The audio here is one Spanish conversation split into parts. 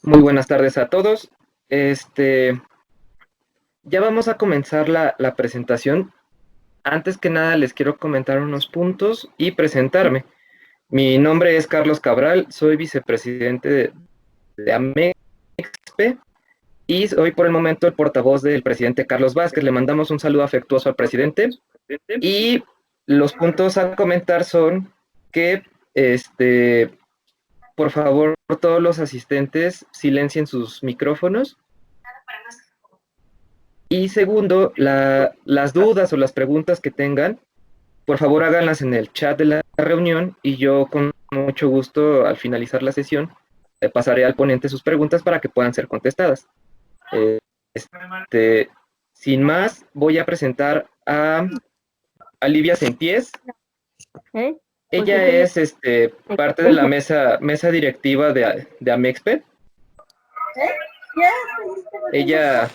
Muy buenas tardes a todos. Este, ya vamos a comenzar la presentación. Antes que nada, les quiero comentar unos puntos y presentarme. Mi nombre es Carlos Cabral, soy vicepresidente de Amexpe y soy por el momento el portavoz del presidente Carlos Vázquez. Le mandamos un saludo afectuoso al presidente. Y los puntos a comentar son que, por favor, todos los asistentes silencien sus micrófonos. Y segundo, las dudas o las preguntas que tengan, por favor háganlas en el chat de la reunión y yo con mucho gusto al finalizar la sesión le pasaré al ponente sus preguntas para que puedan ser contestadas. Este, Sin más, voy a presentar a Livia Senties. Ella es parte de la mesa directiva de Amexpe. Ella,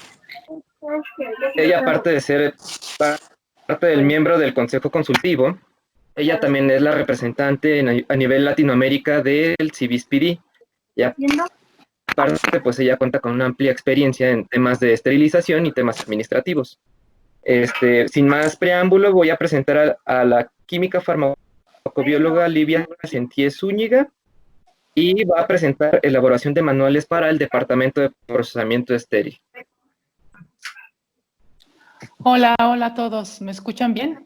aparte de ser parte del miembro del Consejo Consultivo, ella también es la representante a nivel Latinoamérica del CIVIS-PD. Y aparte, pues ella cuenta con una amplia experiencia en temas de esterilización y temas administrativos. Sin más preámbulo, voy a presentar a la química farmacobióloga Livia Senties Zúñiga y va a presentar elaboración de manuales para el Departamento de Procesamiento Estéril. Hola a todos. ¿Me escuchan bien?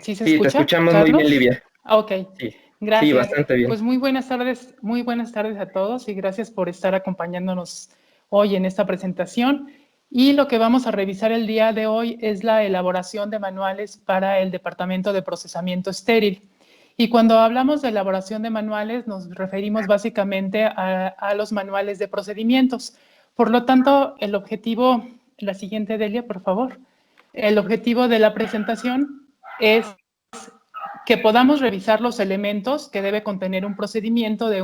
¿Sí se escucha? Te escuchamos, Carlos? muy bien, Livia. Ok, Sí. Gracias. Sí, bastante bien. Pues muy buenas tardes a todos y gracias por estar acompañándonos hoy en esta presentación. Y lo que vamos a revisar el día de hoy es la elaboración de manuales para el Departamento de Procesamiento Estéril. Y cuando hablamos de elaboración de manuales, nos referimos básicamente a los manuales de procedimientos. Por lo tanto, el objetivo, la siguiente, Delia, por favor. El objetivo de la presentación es que podamos revisar los elementos que debe contener un procedimiento de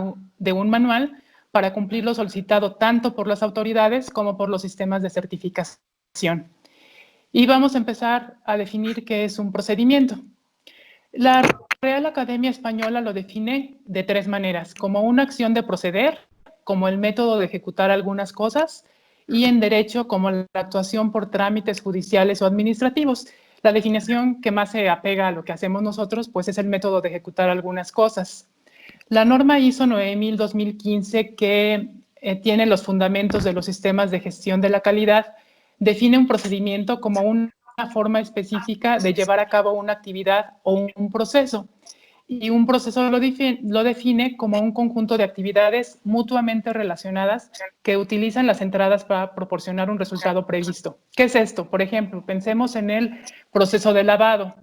un manual para cumplir lo solicitado tanto por las autoridades como por los sistemas de certificación. Y vamos a empezar a definir qué es un procedimiento. La Real Academia Española lo define de tres maneras: como una acción de proceder, como el método de ejecutar algunas cosas, y en derecho como la actuación por trámites judiciales o administrativos. La definición que más se apega a lo que hacemos nosotros, pues es el método de ejecutar algunas cosas. La norma ISO 9000-2015, que tiene los fundamentos de los sistemas de gestión de la calidad, define un procedimiento como una forma específica de llevar a cabo una actividad o un proceso. Y un proceso lo define como un conjunto de actividades mutuamente relacionadas que utilizan las entradas para proporcionar un resultado previsto. ¿Qué es esto? Por ejemplo, pensemos en el proceso de lavado.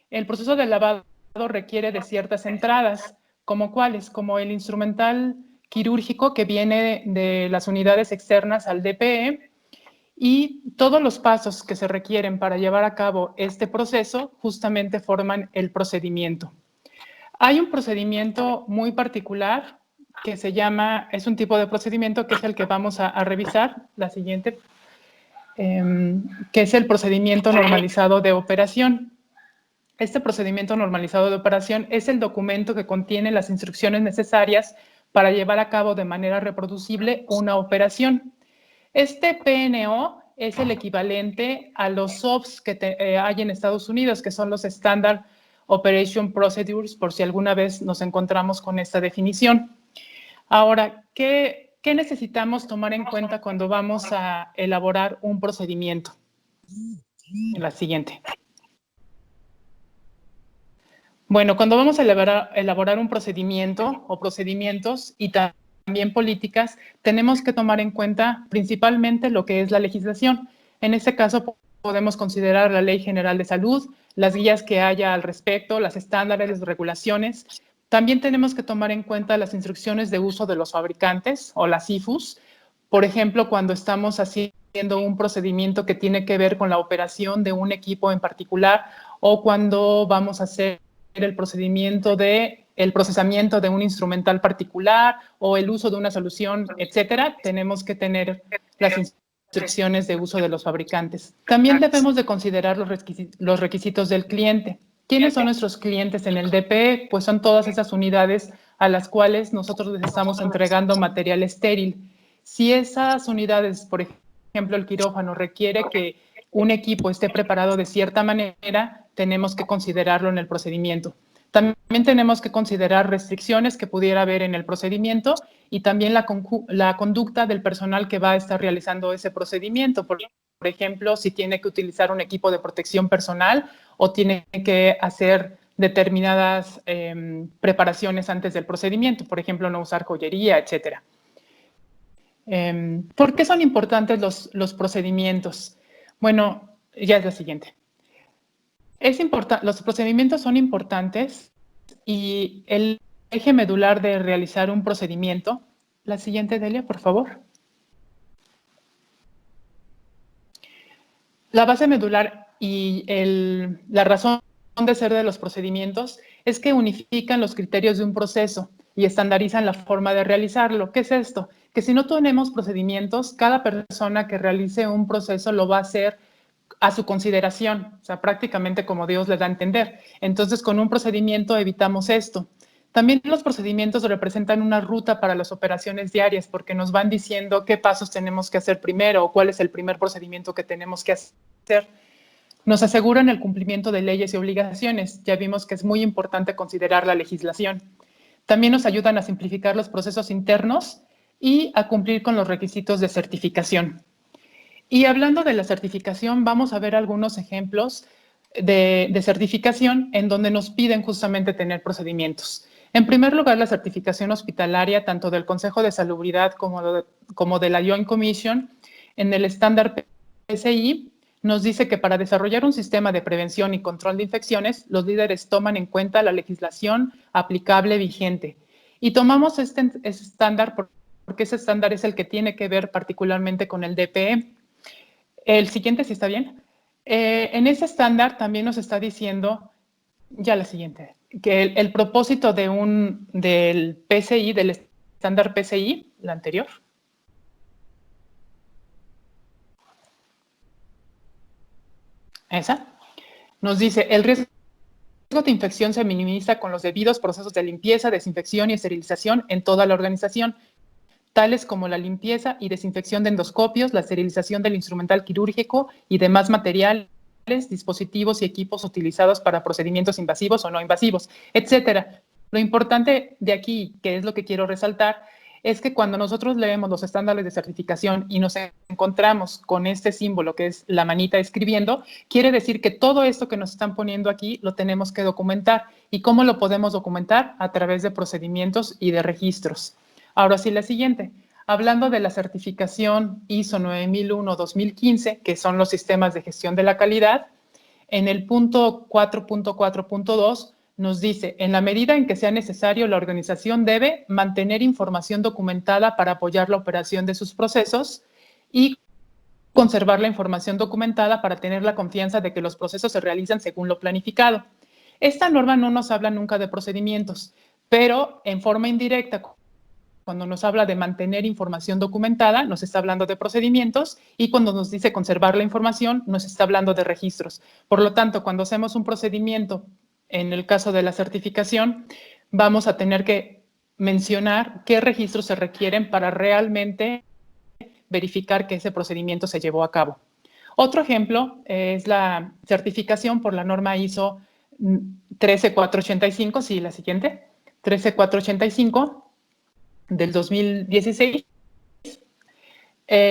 El proceso de lavado requiere de ciertas entradas, ¿como cuáles? Como el instrumental quirúrgico que viene de las unidades externas al DPE, y todos los pasos que se requieren para llevar a cabo este proceso justamente forman el procedimiento. Hay un procedimiento muy particular que es un tipo de procedimiento que es el que vamos a revisar, la siguiente, que es el procedimiento normalizado de operación. Este procedimiento normalizado de operación es el documento que contiene las instrucciones necesarias para llevar a cabo de manera reproducible una operación. Este PNO es el equivalente a los SOPs que hay en Estados Unidos, que son los Standard Operation Procedures, por si alguna vez nos encontramos con esta definición. Ahora, ¿qué necesitamos tomar en cuenta cuando vamos a elaborar un procedimiento? La siguiente. Bueno, cuando vamos a elaborar un procedimiento o procedimientos y también políticas, tenemos que tomar en cuenta principalmente lo que es la legislación. En este caso, podemos considerar la Ley General de Salud, las guías que haya al respecto, las estándares, las regulaciones. También tenemos que tomar en cuenta las instrucciones de uso de los fabricantes o las IFUs. Por ejemplo, cuando estamos haciendo un procedimiento que tiene que ver con la operación de un equipo en particular, o cuando vamos a hacer el procedimiento el procesamiento de un instrumental particular o el uso de una solución, etcétera, tenemos que tener las instrucciones de uso de los fabricantes. También debemos de considerar los requisitos del cliente. ¿Quiénes son nuestros clientes en el DPE? Pues son todas esas unidades a las cuales nosotros les estamos entregando material estéril. Si esas unidades, por ejemplo, el quirófano requiere que un equipo esté preparado de cierta manera, tenemos que considerarlo en el procedimiento. También tenemos que considerar restricciones que pudiera haber en el procedimiento y también la conducta del personal que va a estar realizando ese procedimiento. Por ejemplo, si tiene que utilizar un equipo de protección personal o tiene que hacer determinadas preparaciones antes del procedimiento, por ejemplo, no usar joyería, etcétera. ¿Por qué son importantes los procedimientos? Bueno, ya es la siguiente. Los procedimientos son importantes y el eje medular de realizar un procedimiento. La siguiente, Delia, por favor. La base medular y la razón de ser de los procedimientos es que unifican los criterios de un proceso y estandarizan la forma de realizarlo. ¿Qué es esto? Que si no tenemos procedimientos, cada persona que realice un proceso lo va a hacer a su consideración, o sea, prácticamente como Dios le da a entender. Entonces, con un procedimiento evitamos esto. También los procedimientos representan una ruta para las operaciones diarias porque nos van diciendo qué pasos tenemos que hacer primero o cuál es el primer procedimiento que tenemos que hacer. Nos aseguran el cumplimiento de leyes y obligaciones. Ya vimos que es muy importante considerar la legislación. También nos ayudan a simplificar los procesos internos y a cumplir con los requisitos de certificación. Y hablando de la certificación, vamos a ver algunos ejemplos de certificación en donde nos piden justamente tener procedimientos. En primer lugar, la certificación hospitalaria, tanto del Consejo de Salubridad como de la Joint Commission, en el estándar PCI, nos dice que para desarrollar un sistema de prevención y control de infecciones, los líderes toman en cuenta la legislación aplicable vigente. Y tomamos este estándar porque ese estándar es el que tiene que ver particularmente con el DPE. El siguiente, si está bien. En ese estándar también nos está diciendo, ya la siguiente, que el propósito del PCI, del estándar PCI, la anterior. Esa. Nos dice, el riesgo de infección se minimiza con los debidos procesos de limpieza, desinfección y esterilización en toda la organización, tales como la limpieza y desinfección de endoscopios, la esterilización del instrumental quirúrgico y demás materiales, dispositivos y equipos utilizados para procedimientos invasivos o no invasivos, etcétera. Lo importante de aquí, que es lo que quiero resaltar, es que cuando nosotros leemos los estándares de certificación y nos encontramos con este símbolo que es la manita escribiendo, quiere decir que todo esto que nos están poniendo aquí lo tenemos que documentar. ¿Y cómo lo podemos documentar? A través de procedimientos y de registros. Ahora sí, la siguiente. Hablando de la certificación ISO 9001-2015, que son los sistemas de gestión de la calidad, en el punto 4.4.2 nos dice, en la medida en que sea necesario, la organización debe mantener información documentada para apoyar la operación de sus procesos y conservar la información documentada para tener la confianza de que los procesos se realizan según lo planificado. Esta norma no nos habla nunca de procedimientos, pero en forma indirecta, cuando nos habla de mantener información documentada, nos está hablando de procedimientos y cuando nos dice conservar la información, nos está hablando de registros. Por lo tanto, cuando hacemos un procedimiento, en el caso de la certificación, vamos a tener que mencionar qué registros se requieren para realmente verificar que ese procedimiento se llevó a cabo. Otro ejemplo es la certificación por la norma ISO 13485, sí, la siguiente, 13485, del 2016,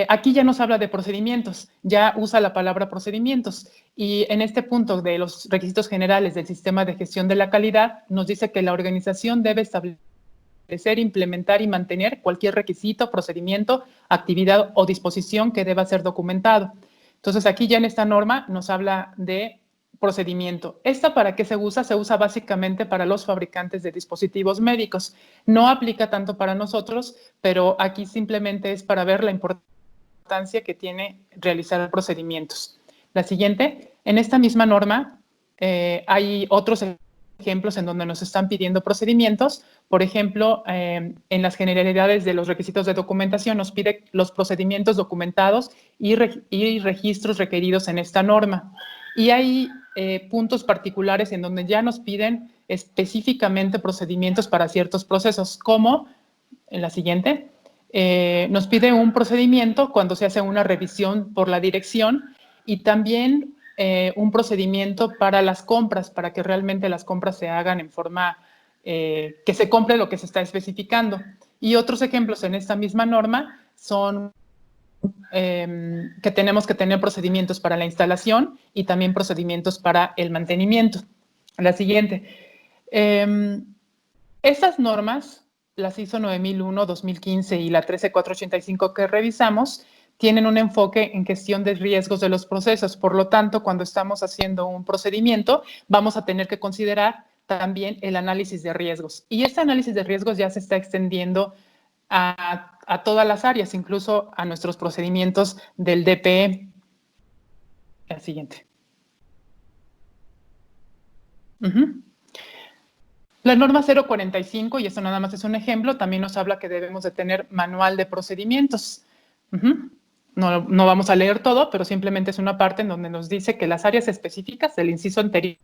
aquí ya nos habla de procedimientos, ya usa la palabra procedimientos y en este punto de los requisitos generales del sistema de gestión de la calidad nos dice que la organización debe establecer, implementar y mantener cualquier requisito, procedimiento, actividad o disposición que deba ser documentado. Entonces aquí ya en esta norma nos habla de procedimiento. ¿Esta para qué se usa? Se usa básicamente para los fabricantes de dispositivos médicos. No aplica tanto para nosotros, pero aquí simplemente es para ver la importancia que tiene realizar procedimientos. La siguiente, en esta misma norma hay otros ejemplos en donde nos están pidiendo procedimientos. Por ejemplo, en las generalidades de los requisitos de documentación nos pide los procedimientos documentados y registros requeridos en esta norma. Y hay puntos particulares en donde ya nos piden específicamente procedimientos para ciertos procesos, como en la siguiente, nos pide un procedimiento cuando se hace una revisión por la dirección y también un procedimiento para las compras, para que realmente las compras se hagan en forma que se compre lo que se está especificando. Y otros ejemplos en esta misma norma son que tenemos que tener procedimientos para la instalación y también procedimientos para el mantenimiento. La siguiente. Estas normas, las ISO 9001, 2015 y la 13485 que revisamos, tienen un enfoque en gestión de riesgos de los procesos. Por lo tanto, cuando estamos haciendo un procedimiento, vamos a tener que considerar también el análisis de riesgos. Y este análisis de riesgos ya se está extendiendo a todas las áreas, incluso a nuestros procedimientos del DPE. La siguiente. La norma 045, y esto nada más es un ejemplo, también nos habla que debemos de tener manual de procedimientos. No vamos a leer todo, pero simplemente es una parte en donde nos dice que las áreas específicas del inciso anterior,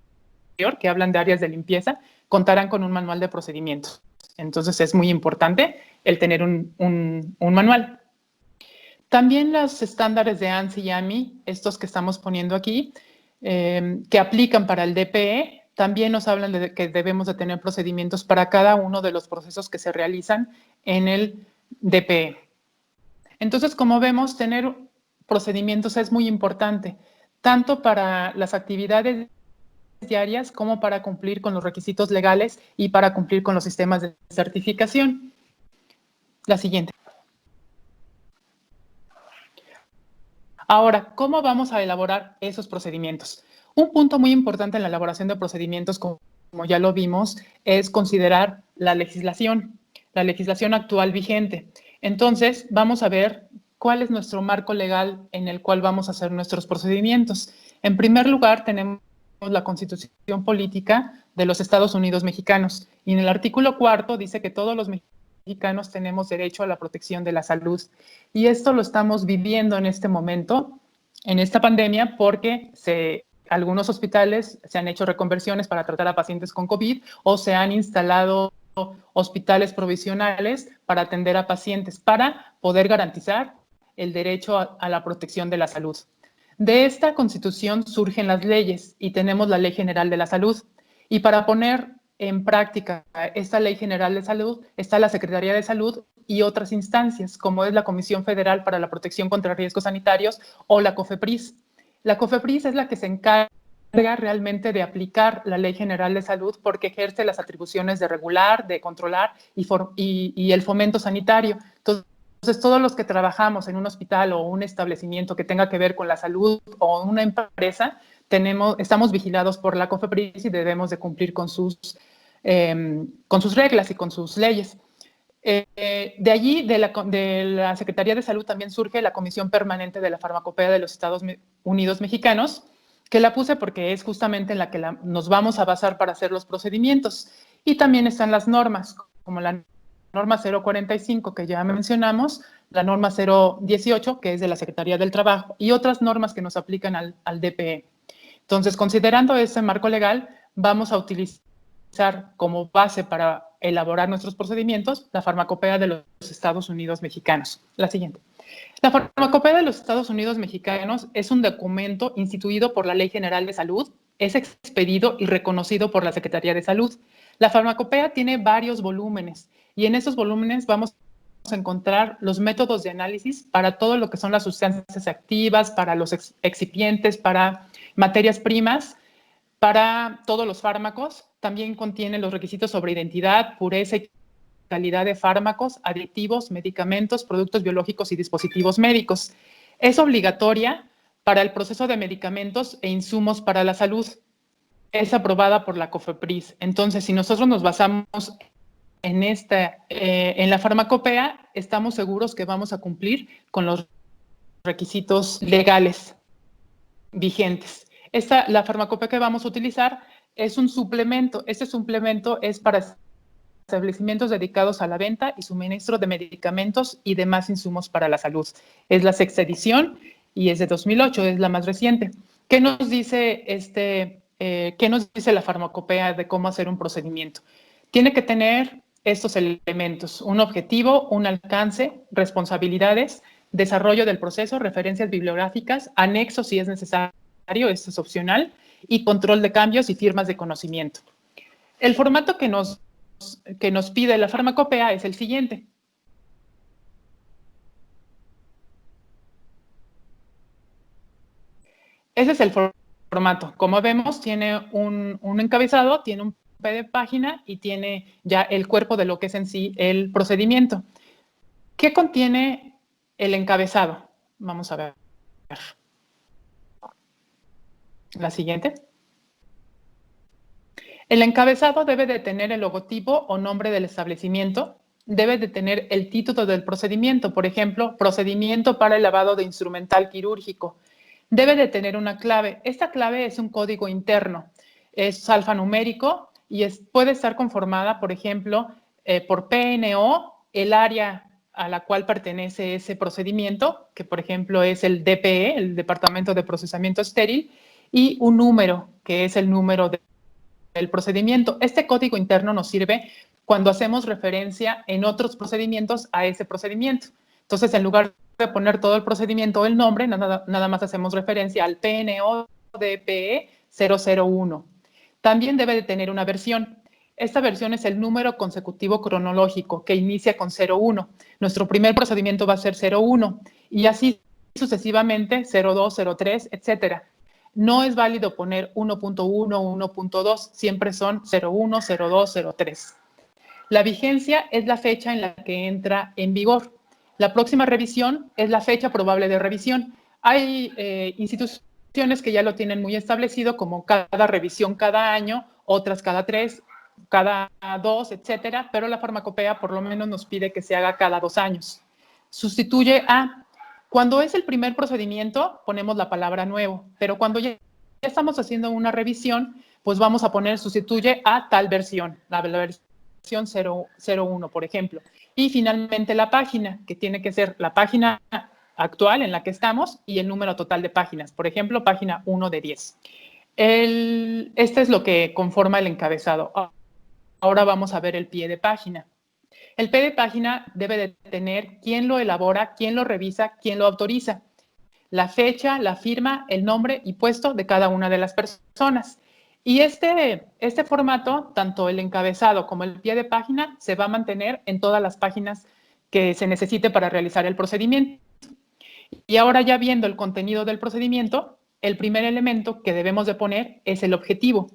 que hablan de áreas de limpieza, contarán con un manual de procedimientos. Entonces es muy importante el tener un manual. También los estándares de ANSI y AMI, estos que estamos poniendo aquí, que aplican para el DPE, también nos hablan de que debemos de tener procedimientos para cada uno de los procesos que se realizan en el DPE. Entonces, como vemos, tener procedimientos es muy importante, tanto para las actividades diarias como para cumplir con los requisitos legales y para cumplir con los sistemas de certificación. La siguiente. Ahora, ¿cómo vamos a elaborar esos procedimientos? Un punto muy importante en la elaboración de procedimientos, como ya lo vimos, es considerar la legislación actual vigente. Entonces, vamos a ver cuál es nuestro marco legal en el cual vamos a hacer nuestros procedimientos. En primer lugar, tenemos la Constitución Política de los Estados Unidos Mexicanos. Y en el artículo 4 dice que todos los mexicanos tenemos derecho a la protección de la salud. Y esto lo estamos viviendo en este momento, en esta pandemia, porque algunos hospitales se han hecho reconversiones para tratar a pacientes con COVID o se han instalado hospitales provisionales para atender a pacientes, para poder garantizar el derecho a la protección de la salud. De esta Constitución surgen las leyes y tenemos la Ley General de la Salud. Y para poner en práctica esta Ley General de Salud está la Secretaría de Salud y otras instancias, como es la Comisión Federal para la Protección contra Riesgos Sanitarios o la COFEPRIS. La COFEPRIS es la que se encarga realmente de aplicar la Ley General de Salud porque ejerce las atribuciones de regular, de controlar y el fomento sanitario. Entonces, todos los que trabajamos en un hospital o un establecimiento que tenga que ver con la salud o una empresa, estamos vigilados por la COFEPRIS y debemos de cumplir con sus reglas y con sus leyes. De allí, de la Secretaría de Salud, también surge la Comisión Permanente de la Farmacopea de los Estados Unidos Mexicanos, que la puse porque es justamente en la que nos vamos a basar para hacer los procedimientos. Y también están las normas, como la norma 045 que ya mencionamos, la norma 018 que es de la Secretaría del Trabajo y otras normas que nos aplican al DPE. Entonces, considerando ese marco legal, vamos a utilizar como base para elaborar nuestros procedimientos la Farmacopea de los Estados Unidos Mexicanos. La siguiente. La Farmacopea de los Estados Unidos Mexicanos es un documento instituido por la Ley General de Salud, es expedido y reconocido por la Secretaría de Salud. La Farmacopea tiene varios volúmenes y en esos volúmenes vamos a encontrar los métodos de análisis para todo lo que son las sustancias activas, para los excipientes, para materias primas, para todos los fármacos. También contiene los requisitos sobre identidad, pureza y calidad de fármacos, aditivos, medicamentos, productos biológicos y dispositivos médicos. Es obligatoria para el proceso de medicamentos e insumos para la salud. Es aprobada por la COFEPRIS. Entonces, si nosotros nos basamos en la farmacopea, estamos seguros que vamos a cumplir con los requisitos legales vigentes. La farmacopea que vamos a utilizar es un suplemento. Este suplemento es para establecimientos dedicados a la venta y suministro de medicamentos y demás insumos para la salud. Es la 6ª edición y es de 2008, es la más reciente. ¿Qué nos dice ¿qué nos dice la farmacopea de cómo hacer un procedimiento? Tiene que tener estos elementos: un objetivo, un alcance, responsabilidades, desarrollo del proceso, referencias bibliográficas, anexos si es necesario, esto es opcional, y control de cambios y firmas de conocimiento. El formato que nos pide la farmacopea es el siguiente. Ese es el formato. Como vemos, tiene un encabezado, tiene un pie de página y tiene ya el cuerpo de lo que es en sí el procedimiento. ¿Qué contiene el encabezado? Vamos a ver. La siguiente. El encabezado debe de tener el logotipo o nombre del establecimiento, debe de tener el título del procedimiento, por ejemplo, procedimiento para el lavado de instrumental quirúrgico. Debe de tener una clave. Esta clave es un código interno, es alfanumérico y puede estar conformada, por ejemplo, por PNO, el área a la cual pertenece ese procedimiento, que por ejemplo es el DPE, el Departamento de Procesamiento Estéril, y un número, que es el número del procedimiento. Este código interno nos sirve cuando hacemos referencia en otros procedimientos a ese procedimiento. Entonces, en lugar de poner todo el procedimiento o el nombre, nada más hacemos referencia al PNO DPE 001. También debe de tener una versión. Esta versión es el número consecutivo cronológico que inicia con 01. Nuestro primer procedimiento va a ser 01 y así sucesivamente 02, 03, etcétera. No es válido poner 1.1 o 1.2, siempre son 01, 02, 03. La vigencia es la fecha en la que entra en vigor. La próxima revisión es la fecha probable de revisión. Hay instituciones que ya lo tienen muy establecido, como cada revisión cada año, otras cada 3, cada 2, etcétera, pero la farmacopea por lo menos nos pide que se haga cada 2 años. Sustituye a, cuando es el primer procedimiento, ponemos la palabra nuevo, pero cuando ya estamos haciendo una revisión, pues vamos a poner sustituye a tal versión, la versión 001, por ejemplo. Y finalmente la página, que tiene que ser la página actual en la que estamos y el número total de páginas, por ejemplo, página 1 de 10. Este es lo que conforma el encabezado. Ahora vamos a ver el pie de página. El pie de página debe de tener quién lo elabora, quién lo revisa, quién lo autoriza, la fecha, la firma, el nombre y puesto de cada una de las personas. Y este formato, tanto el encabezado como el pie de página, se va a mantener en todas las páginas que se necesite para realizar el procedimiento. Y ahora, ya viendo el contenido del procedimiento, el primer elemento que debemos de poner es el objetivo.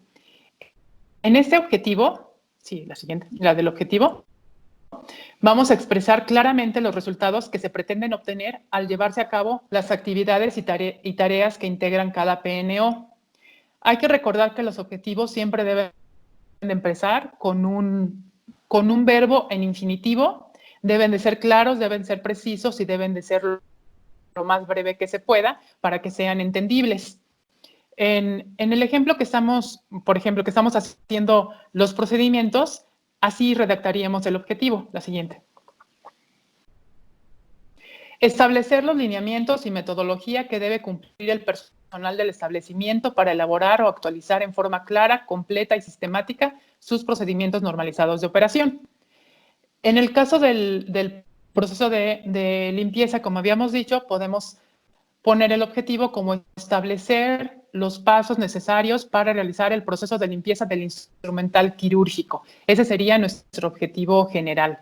En este objetivo, sí, la siguiente, la del objetivo, vamos a expresar claramente los resultados que se pretenden obtener al llevarse a cabo las actividades y tareas que integran cada PNO. Hay que recordar que los objetivos siempre deben de empezar con un verbo en infinitivo, deben de ser claros, deben ser precisos y deben de ser lo más breve que se pueda para que sean entendibles. En el ejemplo que estamos, por ejemplo, que estamos haciendo los procedimientos, así redactaríamos el objetivo. La siguiente. Establecer los lineamientos y metodología que debe cumplir el personal del establecimiento para elaborar o actualizar en forma clara, completa y sistemática sus procedimientos normalizados de operación. En el caso del proceso de limpieza, como habíamos dicho, podemos poner el objetivo como establecer los pasos necesarios para realizar el proceso de limpieza del instrumental quirúrgico. Ese sería nuestro objetivo general.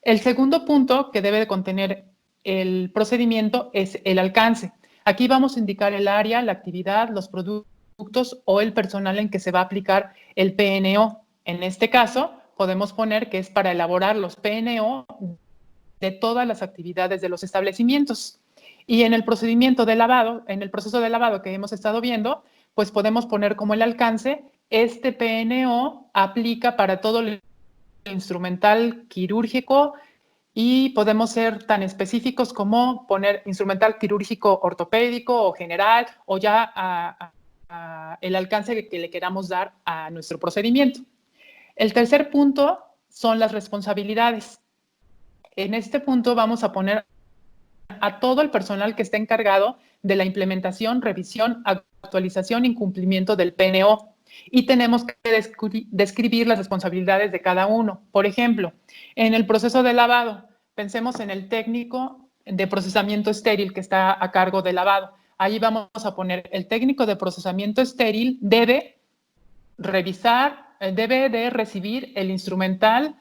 El segundo punto que debe de contener el procedimiento es el alcance. Aquí vamos a indicar el área, la actividad, los productos o el personal en que se va a aplicar el PNO. En este caso, podemos poner que es para elaborar los PNO de todas las actividades de los establecimientos. Y en el procedimiento de lavado, en el proceso de lavado que hemos estado viendo, pues podemos poner como el alcance, este PNO aplica para todo el instrumental quirúrgico y podemos ser tan específicos como poner instrumental quirúrgico ortopédico o general o ya el alcance que le queramos dar a nuestro procedimiento. El tercer punto son las responsabilidades. En este punto vamos a poner a todo el personal que esté encargado de la implementación, revisión, actualización y cumplimiento del PNO. Y tenemos que describir las responsabilidades de cada uno. Por ejemplo, en el proceso de lavado, pensemos en el técnico de procesamiento estéril que está a cargo de lavado. Ahí vamos a poner el técnico de procesamiento estéril debe revisar, debe de recibir el instrumental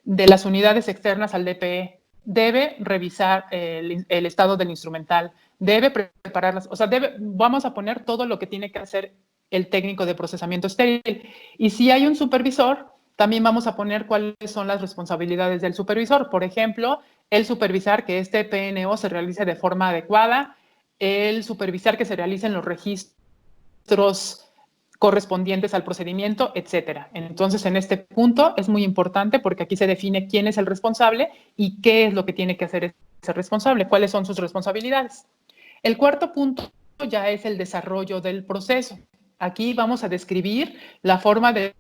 de las unidades externas al DPE, debe revisar el estado del instrumental, debe prepararlas, o sea, vamos a poner todo lo que tiene que hacer el técnico de procesamiento estéril. Y si hay un supervisor, también vamos a poner cuáles son las responsabilidades del supervisor. Por ejemplo, el supervisar que este PNO se realice de forma adecuada, el supervisar que se realicen los registros correspondientes al procedimiento, etcétera. Entonces, en este punto es muy importante porque aquí se define quién es el responsable y qué es lo que tiene que hacer ese responsable, cuáles son sus responsabilidades. El cuarto punto ya es el desarrollo del proceso. Aquí vamos a describir la forma de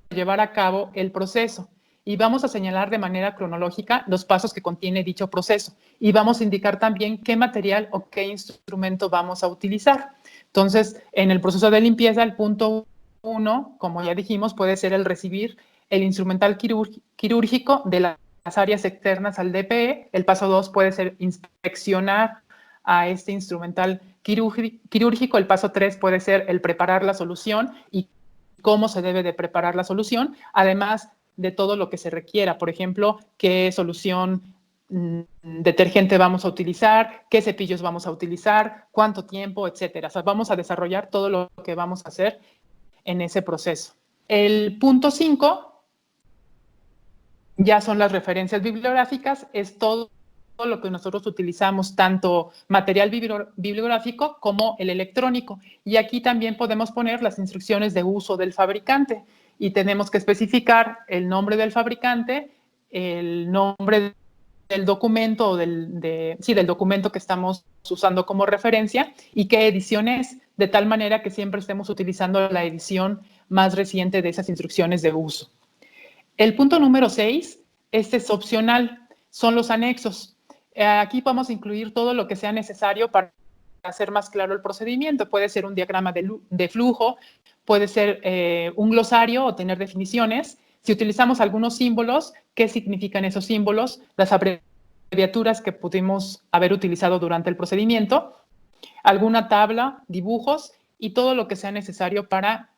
llevar a cabo el proceso y vamos a señalar de manera cronológica los pasos que contiene dicho proceso y vamos a indicar también qué material o qué instrumento vamos a utilizar. Entonces, en el proceso de limpieza, el punto 1, como ya dijimos, puede ser el recibir el instrumental quirúrgico de las áreas externas al DPE. El paso 2 puede ser inspeccionar a este instrumental quirúrgico. El paso 3 puede ser el preparar la solución y cómo se debe de preparar la solución, además de todo lo que se requiera. Por ejemplo, qué solución detergente vamos a utilizar, qué cepillos vamos a utilizar, cuánto tiempo, etcétera. O sea, vamos a desarrollar todo lo que vamos a hacer en ese proceso. El punto 5 ya son las referencias bibliográficas, es todo lo que nosotros utilizamos, tanto material bibliográfico como el electrónico. Y aquí también podemos poner las instrucciones de uso del fabricante y tenemos que especificar el nombre del fabricante, el nombre del documento o del documento que estamos usando como referencia y qué edición es, de tal manera que siempre estemos utilizando la edición más reciente de esas instrucciones de uso. El punto número 6, este es opcional, son los anexos. Aquí vamos a incluir todo lo que sea necesario para hacer más claro el procedimiento. Puede ser un diagrama de flujo, puede ser un glosario o tener definiciones. Si utilizamos algunos símbolos, ¿qué significan esos símbolos? Las abreviaturas que pudimos haber utilizado durante el procedimiento, alguna tabla, dibujos y todo lo que sea necesario para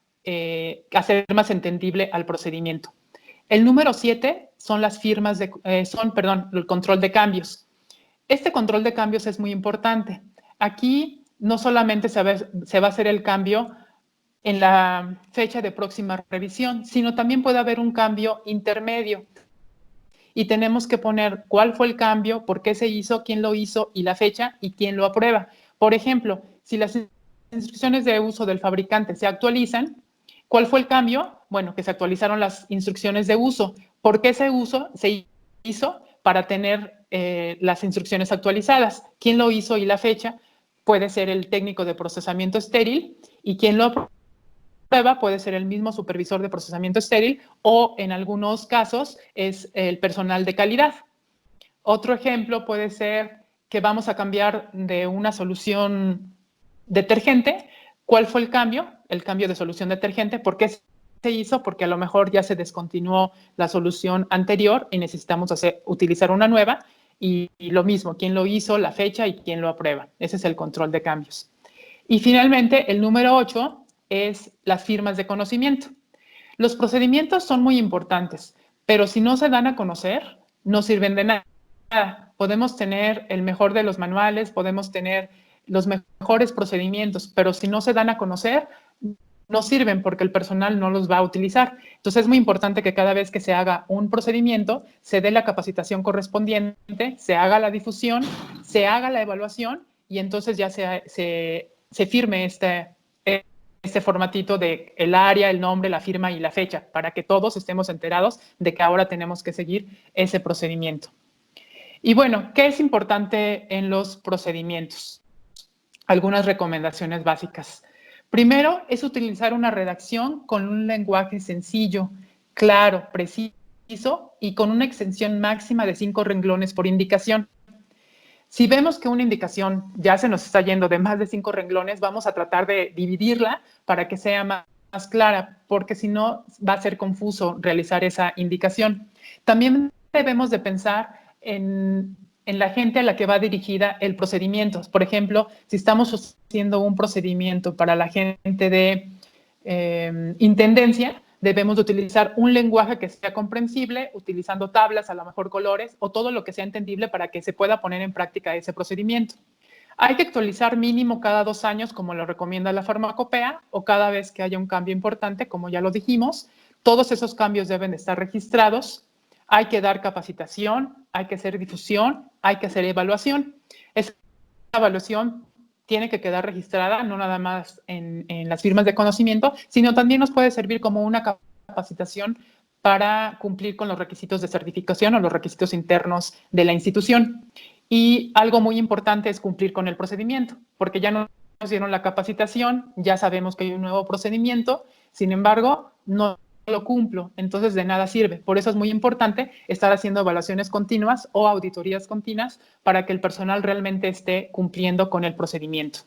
hacer más entendible al procedimiento. El número 7 son las firmas el control de cambios. Este control de cambios es muy importante. Aquí no solamente se va a hacer el cambio en la fecha de próxima revisión, sino también puede haber un cambio intermedio. Y tenemos que poner cuál fue el cambio, por qué se hizo, quién lo hizo y la fecha y quién lo aprueba. Por ejemplo, si las instrucciones de uso del fabricante se actualizan, ¿cuál fue el cambio? Bueno, que se actualizaron las instrucciones de uso. ¿Por qué ese uso se hizo? Para tener las instrucciones actualizadas. ¿Quién lo hizo y la fecha? Puede ser el técnico de procesamiento estéril y quien lo aprueba puede ser el mismo supervisor de procesamiento estéril o en algunos casos es el personal de calidad. Otro ejemplo puede ser que vamos a cambiar de una solución detergente. ¿Cuál fue el cambio? El cambio de solución detergente. ¿Por qué se hizo? Porque a lo mejor ya se descontinuó la solución anterior y necesitamos utilizar una nueva. Y lo mismo, quién lo hizo, la fecha y quién lo aprueba. Ese es el control de cambios. Y finalmente, el número 8 es las firmas de conocimiento. Los procedimientos son muy importantes, pero si no se dan a conocer, no sirven de nada. Podemos tener el mejor de los manuales, podemos tener los mejores procedimientos, pero si no se dan a conocer, no sirven porque el personal no los va a utilizar. Entonces es muy importante que cada vez que se haga un procedimiento, se dé la capacitación correspondiente, se haga la difusión, se haga la evaluación y entonces ya se firme este formatito de el área, el nombre, la firma y la fecha, para que todos estemos enterados de que ahora tenemos que seguir ese procedimiento. Y bueno, ¿qué es importante en los procedimientos? Algunas recomendaciones básicas. Primero, es utilizar una redacción con un lenguaje sencillo, claro, preciso y con una extensión máxima de 5 renglones por indicación. Si vemos que una indicación ya se nos está yendo de más de 5 renglones, vamos a tratar de dividirla para que sea más clara, porque si no va a ser confuso realizar esa indicación. También debemos de pensar en la gente a la que va dirigida el procedimiento. Por ejemplo, si estamos haciendo un procedimiento para la gente de intendencia, debemos de utilizar un lenguaje que sea comprensible, utilizando tablas, a lo mejor colores, o todo lo que sea entendible para que se pueda poner en práctica ese procedimiento. Hay que actualizar mínimo cada 2 años, como lo recomienda la farmacopea, o cada vez que haya un cambio importante, como ya lo dijimos. Todos esos cambios deben estar registrados. Hay que dar capacitación, hay que hacer difusión, hay que hacer evaluación. Esa evaluación tiene que quedar registrada, no nada más en las firmas de conocimiento, sino también nos puede servir como una capacitación para cumplir con los requisitos de certificación o los requisitos internos de la institución. Y algo muy importante es cumplir con el procedimiento, porque ya nos dieron la capacitación, ya sabemos que hay un nuevo procedimiento, sin embargo, no lo cumplo, entonces de nada sirve. Por eso es muy importante estar haciendo evaluaciones continuas o auditorías continuas para que el personal realmente esté cumpliendo con el procedimiento.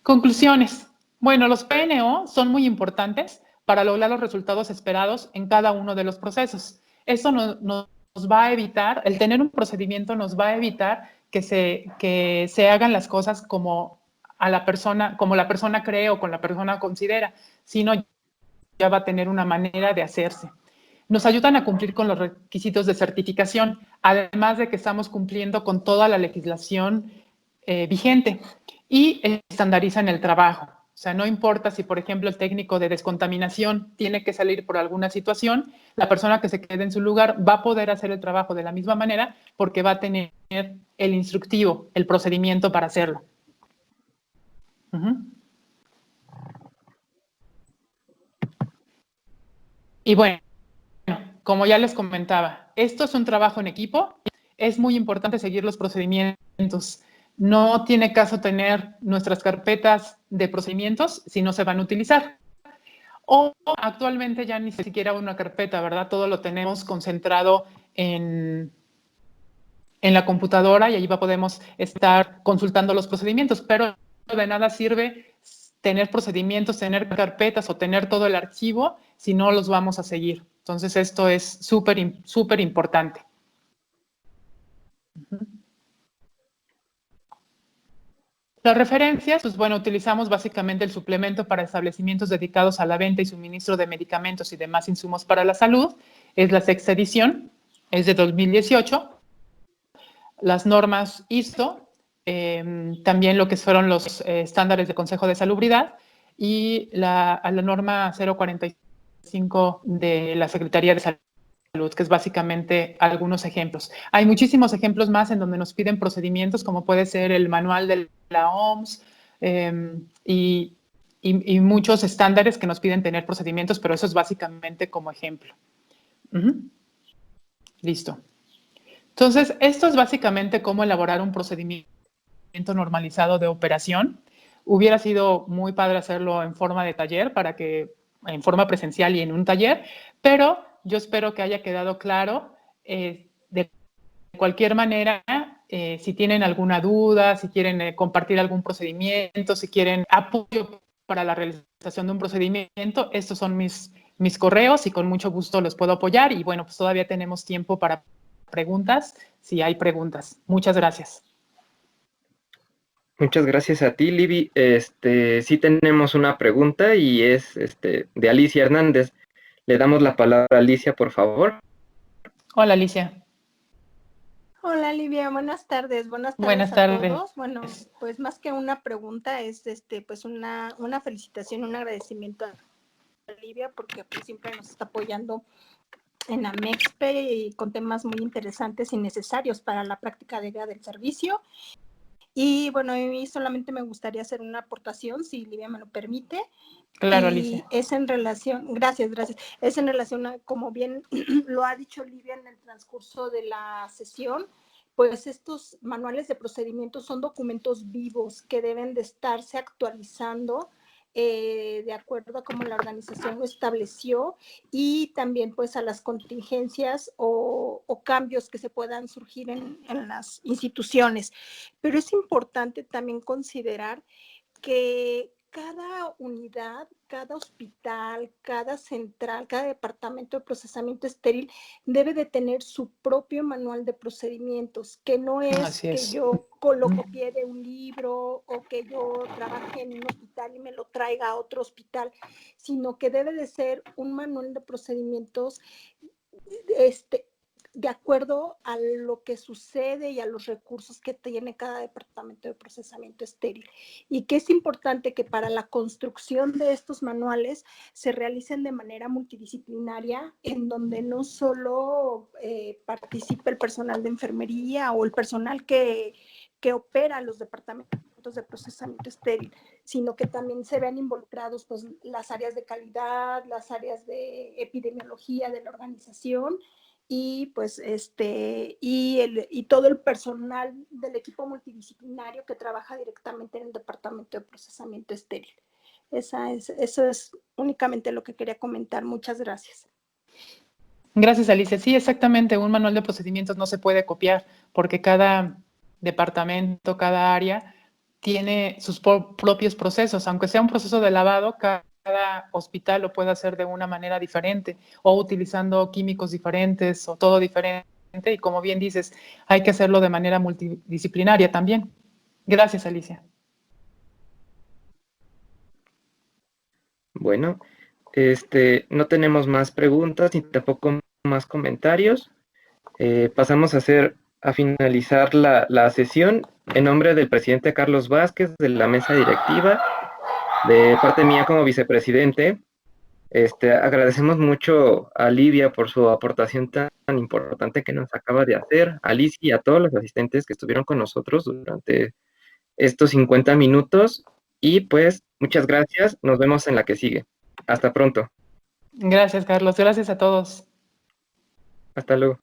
Conclusiones. Bueno, los PNO son muy importantes para lograr los resultados esperados en cada uno de los procesos. Eso nos va a evitar, el tener un procedimiento nos va a evitar que se hagan las cosas como la persona cree o con la persona considera, sino ya va a tener una manera de hacerse. Nos ayudan a cumplir con los requisitos de certificación, además de que estamos cumpliendo con toda la legislación vigente, y estandarizan el trabajo. O sea, no importa si, por ejemplo, el técnico de descontaminación tiene que salir por alguna situación, la persona que se quede en su lugar va a poder hacer el trabajo de la misma manera porque va a tener el instructivo, el procedimiento para hacerlo. Y bueno, como ya les comentaba, esto es un trabajo en equipo. Es muy importante seguir los procedimientos. No tiene caso tener nuestras carpetas de procedimientos si no se van a utilizar. O actualmente ya ni siquiera una carpeta, ¿verdad? Todo lo tenemos concentrado en la computadora y ahí podemos estar consultando los procedimientos, pero de nada sirve tener procedimientos, tener carpetas o tener todo el archivo si no los vamos a seguir. Entonces, esto es súper importante. Las referencias, pues bueno, utilizamos básicamente el suplemento para establecimientos dedicados a la venta y suministro de medicamentos y demás insumos para la salud. Es la 6ª edición, es de 2018. Las normas ISO, también lo que fueron los estándares de Consejo de Salubridad y la norma 045 de la Secretaría de Salud, que es básicamente algunos ejemplos. Hay muchísimos ejemplos más en donde nos piden procedimientos, como puede ser el manual de la OMS y muchos estándares que nos piden tener procedimientos, pero eso es básicamente como ejemplo. Listo. Entonces, esto es básicamente cómo elaborar un procedimiento normalizado de operación. Hubiera sido muy padre hacerlo en forma de taller, en forma presencial y en un taller, pero yo espero que haya quedado claro. De cualquier manera, si tienen alguna duda, si quieren compartir algún procedimiento, si quieren apoyo para la realización de un procedimiento, estos son mis correos y con mucho gusto los puedo apoyar. Y bueno, pues todavía tenemos tiempo para preguntas, si hay preguntas. Muchas gracias. Muchas gracias a ti, Libby. Sí tenemos una pregunta y es de Alicia Hernández. Le damos la palabra a Alicia, por favor. Hola, Alicia. Hola, Livia, buenas tardes. Buenas tardes. A todos. Bueno, pues más que una pregunta es pues una felicitación, un agradecimiento a Livia porque pues, siempre nos está apoyando en Amexpe y con temas muy interesantes y necesarios para la práctica diaria del servicio. Y bueno, a mí solamente me gustaría hacer una aportación, si Livia me lo permite. Claro, y Alicia. Es en relación, gracias, es en relación a, como bien lo ha dicho Livia en el transcurso de la sesión, pues estos manuales de procedimientos son documentos vivos que deben de estarse actualizando de acuerdo a cómo la organización lo estableció y también pues a las contingencias o cambios que se puedan surgir en las instituciones. Pero es importante también considerar que cada unidad, cada hospital, cada central, cada departamento de procesamiento estéril debe de tener su propio manual de procedimientos, que no es que yo copié de un libro o que yo trabaje en un hospital y me lo traiga a otro hospital, sino que debe de ser un manual de procedimientos de acuerdo a lo que sucede y a los recursos que tiene cada departamento de procesamiento estéril. Y que es importante que para la construcción de estos manuales se realicen de manera multidisciplinaria, en donde no solo participe el personal de enfermería o el personal que opera los departamentos de procesamiento estéril, sino que también se vean involucrados pues, las áreas de calidad, las áreas de epidemiología de la organización, y pues y todo el personal del equipo multidisciplinario que trabaja directamente en el departamento de procesamiento estéril. Eso es únicamente lo que quería comentar. Muchas gracias. Gracias, Alicia. Sí, exactamente. Un manual de procedimientos no se puede copiar porque cada departamento, cada área tiene sus propios procesos. Aunque sea un proceso de lavado, cada hospital lo puede hacer de una manera diferente o utilizando químicos diferentes o todo diferente. Y como bien dices, hay que hacerlo de manera multidisciplinaria también. Gracias, Alicia. Bueno, no tenemos más preguntas ni tampoco más comentarios. Pasamos a finalizar la sesión en nombre del presidente Carlos Vázquez, de la mesa directiva, de parte mía como vicepresidente. Agradecemos mucho a Livia por su aportación tan importante que nos acaba de hacer, a Liz y a todos los asistentes que estuvieron con nosotros durante estos 50 minutos. Y pues, muchas gracias. Nos vemos en la que sigue. Hasta pronto. Gracias, Carlos. Gracias a todos. Hasta luego.